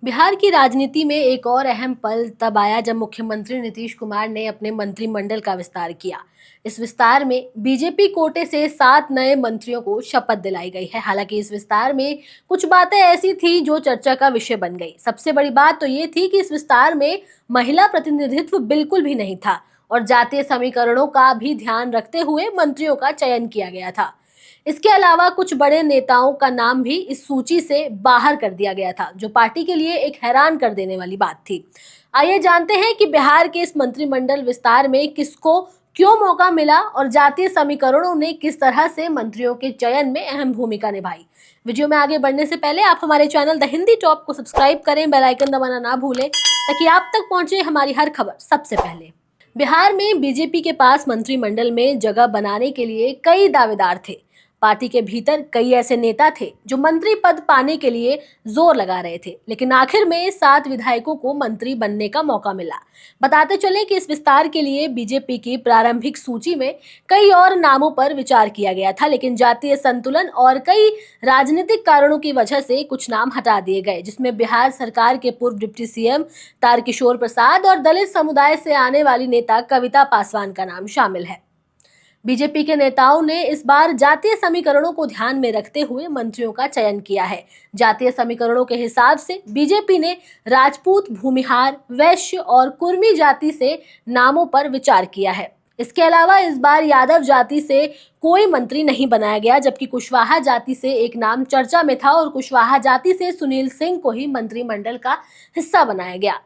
बिहार की राजनीति में एक और अहम पल तब आया जब मुख्यमंत्री नीतीश कुमार ने अपने मंत्रिमंडल का विस्तार किया। इस विस्तार में बीजेपी कोटे से 7 नए मंत्रियों को शपथ दिलाई गई है। हालांकि इस विस्तार में कुछ बातें ऐसी थी जो चर्चा का विषय बन गई। सबसे बड़ी बात तो ये थी कि इस विस्तार में महिला प्रतिनिधित्व बिल्कुल भी नहीं था और जातीय समीकरणों का भी ध्यान रखते हुए मंत्रियों का चयन किया गया था। इसके अलावा कुछ बड़े नेताओं का नाम भी इस सूची से बाहर कर दिया गया था, जो पार्टी के लिए एक हैरान कर देने वाली बात थी। आइए जानते हैं कि बिहार के इस मंत्रिमंडल विस्तार में किसको क्यों मौका मिला और जातीय समीकरणों ने किस तरह से मंत्रियों के चयन में अहम भूमिका निभाई। वीडियो में आगे बढ़ने से पहले आप हमारे चैनल द हिंदी टॉप को सब्सक्राइब करें, बेल आइकन दबाना ना भूलें ताकि आप तक पहुंचे हमारी हर खबर सबसे पहले। बिहार में बीजेपी के पास मंत्रिमंडल में जगह बनाने के लिए कई दावेदार थे। पार्टी के भीतर कई ऐसे नेता थे जो मंत्री पद पाने के लिए जोर लगा रहे थे, लेकिन आखिर में 7 विधायकों को मंत्री बनने का मौका मिला। बताते चले कि इस विस्तार के लिए बीजेपी की प्रारंभिक सूची में कई और नामों पर विचार किया गया था, लेकिन जातीय संतुलन और कई राजनीतिक कारणों की वजह से कुछ नाम हटा दिए गए, जिसमें बिहार सरकार के पूर्व डिप्टी सीएम तारकिशोर प्रसाद और दलित समुदाय से आने वाली नेता कविता पासवान का नाम शामिल है। बीजेपी के नेताओं ने इस बार जातीय समीकरणों को ध्यान में रखते हुए मंत्रियों का चयन किया है। जातीय समीकरणों के हिसाब से बीजेपी ने राजपूत, भूमिहार, वैश्य और कुर्मी जाति से नामों पर विचार किया है। इसके अलावा इस बार यादव जाति से कोई मंत्री नहीं बनाया गया, जबकि कुशवाहा जाति से एक नाम चर्चा में था और कुशवाहा जाति से सुनील सिंह को ही मंत्रिमंडल का हिस्सा बनाया गया।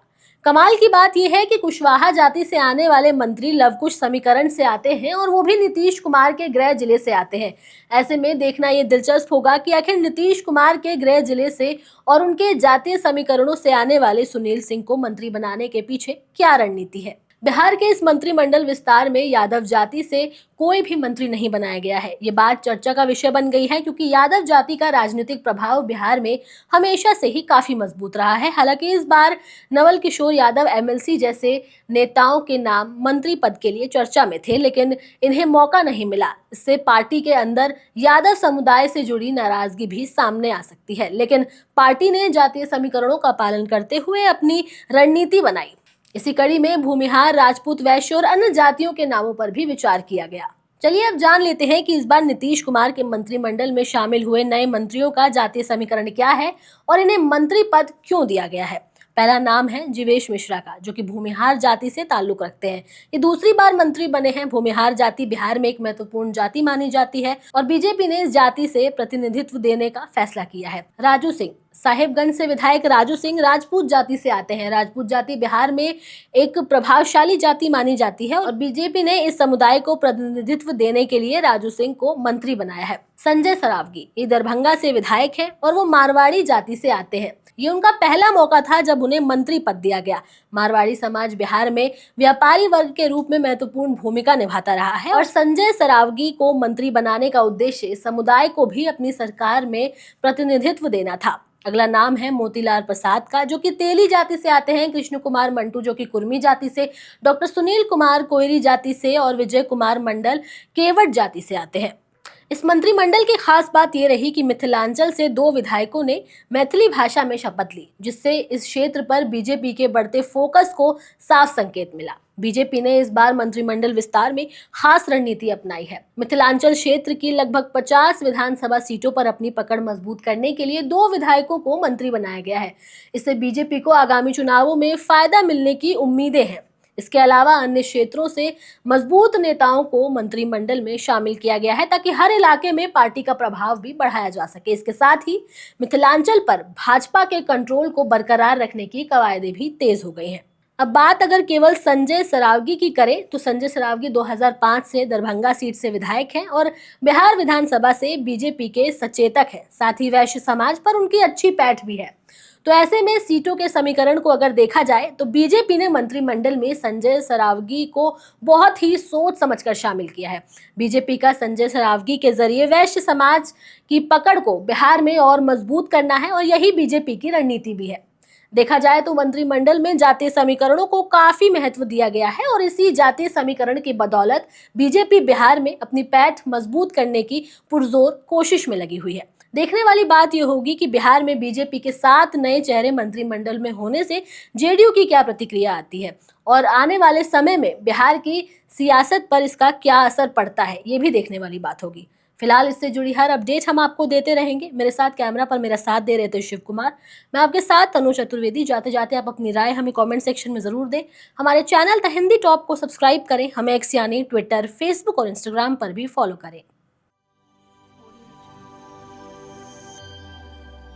कमाल की बात यह है कि कुशवाहा जाति से आने वाले मंत्री लवकुश समीकरण से आते हैं और वो भी नीतीश कुमार के गृह जिले से आते हैं। ऐसे में देखना ये दिलचस्प होगा कि आखिर नीतीश कुमार के गृह जिले से और उनके जातीय समीकरणों से आने वाले सुनील सिंह को मंत्री बनाने के पीछे क्या रणनीति है। बिहार के इस मंत्रिमंडल विस्तार में यादव जाति से कोई भी मंत्री नहीं बनाया गया है। ये बात चर्चा का विषय बन गई है क्योंकि यादव जाति का राजनीतिक प्रभाव बिहार में हमेशा से ही काफी मजबूत रहा है। हालांकि इस बार नवल किशोर यादव एमएलसी जैसे नेताओं के नाम मंत्री पद के लिए चर्चा में थे, लेकिन इन्हें मौका नहीं मिला। इससे पार्टी के अंदर यादव समुदाय से जुड़ी नाराजगी भी सामने आ सकती है, लेकिन पार्टी ने जातीय समीकरणों का पालन करते हुए अपनी रणनीति बनाई। इसी कड़ी में भूमिहार, राजपूत, वैश्य और अन्य जातियों के नामों पर भी विचार किया गया। चलिए अब जान लेते हैं कि इस बार नीतीश कुमार के मंत्रिमंडल में शामिल हुए नए मंत्रियों का जातीय समीकरण क्या है और इन्हें मंत्री पद क्यों दिया गया है। पहला नाम है जीवेश मिश्रा का, जो कि भूमिहार जाति से ताल्लुक रखते हैं। ये दूसरी बार मंत्री बने हैं। भूमिहार जाति बिहार में एक महत्वपूर्ण जाति मानी जाती है और बीजेपी ने इस जाति से प्रतिनिधित्व देने का फैसला किया है। राजू सिंह, साहेबगंज से विधायक राजू सिंह राजपूत जाति से आते हैं। राजपूत जाति बिहार में एक प्रभावशाली जाति मानी जाती है और बीजेपी ने इस समुदाय को प्रतिनिधित्व देने के लिए राजू सिंह को मंत्री बनाया है। संजय सरावगी, ये दरभंगा से विधायक हैं और वो मारवाड़ी जाति से आते हैं। ये उनका पहला मौका था जब उन्हें मंत्री पद दिया गया। मारवाड़ी समाज बिहार में व्यापारी वर्ग के रूप में महत्वपूर्ण भूमिका निभाता रहा है और संजय सरावगी को मंत्री बनाने का उद्देश्य समुदाय को भी अपनी सरकार में प्रतिनिधित्व देना था। अगला नाम है मोतीलाल प्रसाद का, जो कि तेली जाति से आते हैं। कृष्ण कुमार मंटू, जो कि कुर्मी जाति से, डॉक्टर सुनील कुमार कोयरी जाति से और विजय कुमार मंडल केवट जाति से आते हैं। इस मंत्रिमंडल की खास बात यह रही कि मिथिलांचल से 2 विधायकों ने मैथिली भाषा में शपथ ली, जिससे इस क्षेत्र पर बीजेपी के बढ़ते फोकस को साफ संकेत मिला। बीजेपी ने इस बार मंत्रिमंडल विस्तार में खास रणनीति अपनाई है। मिथिलांचल क्षेत्र की लगभग 50 विधानसभा सीटों पर अपनी पकड़ मजबूत करने के लिए 2 विधायकों को मंत्री बनाया गया है। इससे बीजेपी को आगामी चुनावों में फायदा मिलने की उम्मीदें हैं। इसके अलावा अन्य क्षेत्रों से मजबूत नेताओं को मंत्रिमंडल में शामिल किया गया है ताकि हर इलाके में पार्टी का प्रभाव भी बढ़ाया जा सके। इसके साथ ही मिथिलांचल पर भाजपा के कंट्रोल को बरकरार रखने की कवायदें भी तेज हो गई हैं। अब बात अगर केवल संजय सरावगी की करें तो संजय सरावगी 2005 से दरभंगा सीट से विधायक हैं और बिहार विधानसभा से बीजेपी के सचेतक हैं। साथ ही वैश्य समाज पर उनकी अच्छी पैठ भी है। तो ऐसे में सीटों के समीकरण को अगर देखा जाए तो बीजेपी ने मंत्रिमंडल में संजय सरावगी को बहुत ही सोच समझकर शामिल किया है। बीजेपी का संजय सरावगी के जरिए वैश्य समाज की पकड़ को बिहार में और मजबूत करना है और यही बीजेपी की रणनीति भी है। देखा जाए तो मंत्रिमंडल में जातीय समीकरणों को काफी महत्व दिया गया है और इसी जातीय समीकरण की बदौलत बीजेपी बिहार में अपनी पैठ मजबूत करने की पुरजोर कोशिश में लगी हुई है। देखने वाली बात यह होगी कि बिहार में बीजेपी के 7 नए चेहरे मंत्रिमंडल में होने से जेडीयू की क्या प्रतिक्रिया आती है और आने वाले समय में बिहार की सियासत पर इसका क्या असर पड़ता है, ये भी देखने वाली बात होगी। फिलहाल इससे जुड़ी हर अपडेट हम आपको देते रहेंगे। मेरे साथ कैमरा पर मेरा साथ दे रहे थे शिव कुमार। मैं आपके साथ तनु चतुर्वेदी। जाते जाते आप अपनी राय हमें कमेंट सेक्शन में जरूर दें। हमारे चैनल द हिंदी टॉप को सब्सक्राइब करें। हमें एक्स यानी ट्विटर, फेसबुक और इंस्टाग्राम पर भी फॉलो करें।